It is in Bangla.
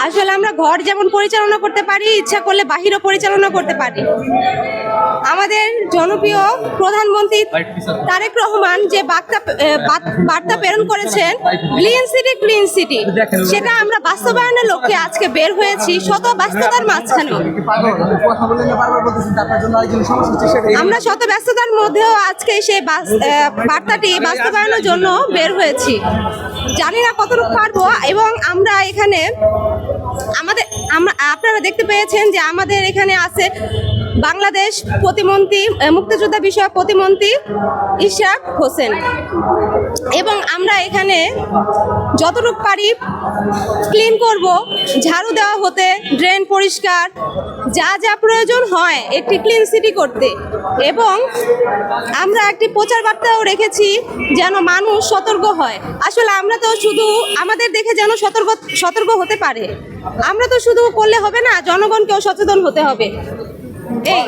আসলে আমরা ঘর যেমন পরিচালনা করতে পারি, ইচ্ছা করলে বাহিরও পরিচালনা করতে পারি। আমাদের জনপ্রিয় প্রধানমন্ত্রী তারেক রহমান যে বার্তা প্রেরণ করেছেন গ্রিন সিটি ক্লিন সিটি, সেটা আমরা বাস্তবায়নের লক্ষ্যে আজকে বের হয়েছি শত ব্যস্ততার মাঝখানেও। আমরা শত ব্যস্ততার মধ্যেও আজকে সেই বার্তাটি বাস্তবায়নের জন্য বের হয়েছি। জানি না কতটুকু পারবো। এবং আমরা এখানে আপনারা দেখতে পেয়েছেন যে আমাদের এখানে আছে বাংলাদেশ প্রতিমন্ত্রী, মুক্তিযোদ্ধা বিষয়ক প্রতিমন্ত্রী ইশরাক হোসেন। এবং আমরা এখানে যতটুকু পারি ক্লিন করব, ঝাড়ু দেওয়া হতে, ড্রেন পরিষ্কার, যা যা প্রয়োজন হয় একটি ক্লিন সিটি করতে। এবং আমরা একটি প্রচার বার্তাও রেখেছি যেন মানুষ সতর্ক হয়। আসলে আমরা তো শুধু আমাদের দেখে যেন সতর্ক হতে পারে। আমরা তো শুধু করলে হবে না, জনগণকেও সচেতন হতে হবে। এই